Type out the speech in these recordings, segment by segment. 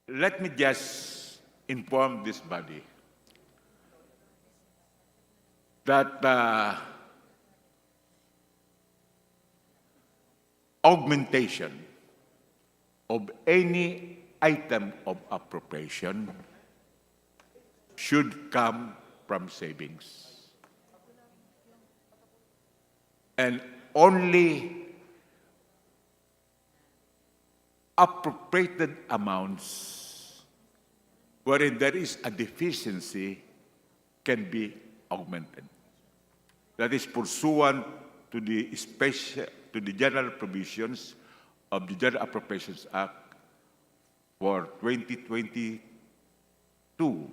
Let me just inform this body that augmentation of any item of appropriation should come from savings. And only appropriated amounts wherein there is a deficiency can be augmented. That is pursuant to the general provisions of the General Appropriations Act for 2022.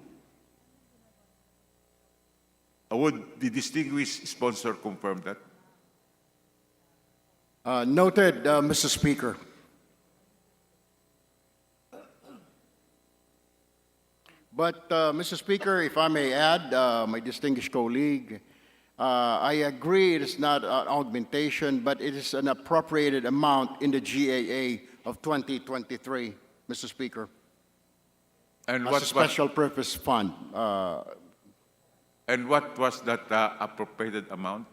Would the distinguished sponsor confirm that? Noted, Mr. Speaker. But, Mr. Speaker, if I may add, my distinguished colleague, I agree it is not an augmentation, but it is an appropriated amount in the GAA of 2023, Mr. Speaker. And As a special purpose fund. And what was that appropriated amount?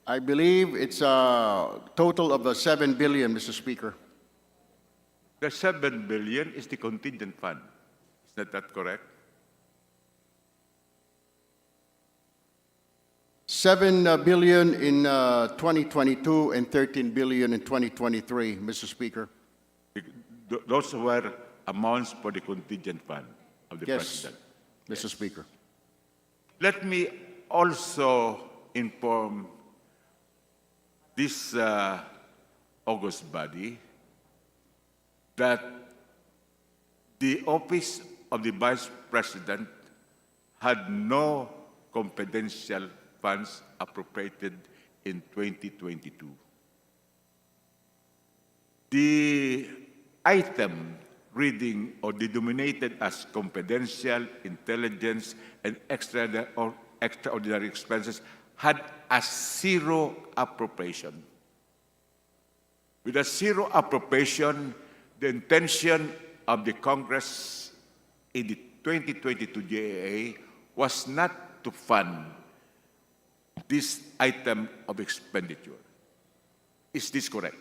I believe it's a total of 7 billion, Mr. Speaker. The 7 billion is the contingent fund. Is that correct? 7 billion in 2022 and 13 billion in 2023, Mr. Speaker. Those were amounts for the contingent fund of the President. Mr. Speaker. Let me also inform this August body that the Office of the Vice President had no confidential funds appropriated in 2022. The item reading or denominated as confidential, intelligence, and extraordinary expenses had a zero appropriation. With a zero appropriation, the intention of the Congress in the 2022 GAA was not to fund this item of expenditure. Is this correct?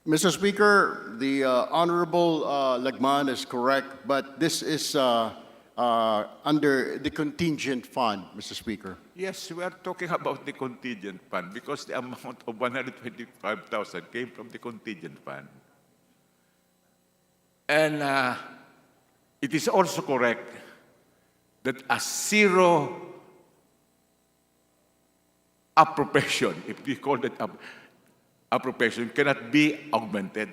Mr. Speaker, the Honorable Lagman is correct, but this is under the contingent fund, Mr. Speaker. Yes, we are talking about the contingent fund because the amount of 125,000 came from the contingent fund. And it is also correct that a zero appropriation, if we call it appropriation, cannot be augmented.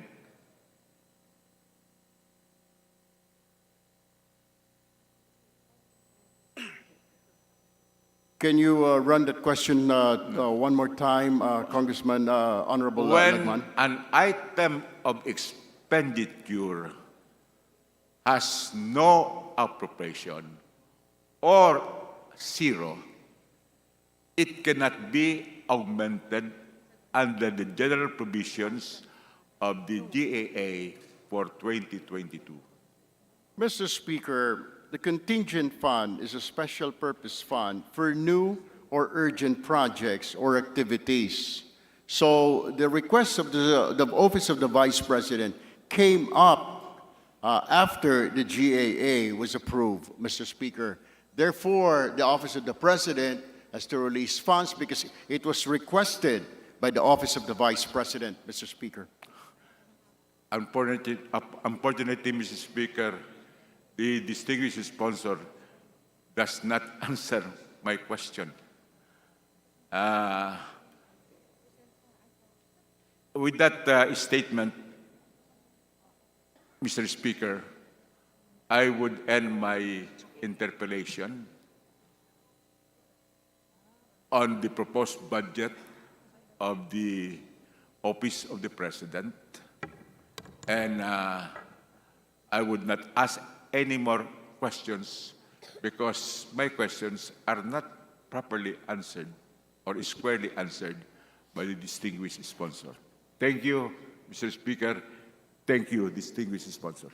Can you run that question one more time, Congressman Honorable When Lagman? an item of expenditure has no appropriation or zero, it cannot be augmented under the general provisions of the GAA for 2022. Mr. Speaker, the contingent fund is a special purpose fund for new or urgent projects or activities. So the request of the Office of the Vice President came up after the GAA was approved, Mr. Speaker. Therefore, the Office of the President has to release funds because it was requested by the Office of the Vice President, Mr. Speaker. Unfortunately, Mr. Speaker, the distinguished sponsor does not answer my question. With that statement, Mr. Speaker, I would end my interpellation on the proposed budget of the Office of the President, and I would not ask any more questions because my questions are not properly answered or squarely answered by the distinguished sponsor. Thank you, Mr. Speaker. Thank you, distinguished sponsor.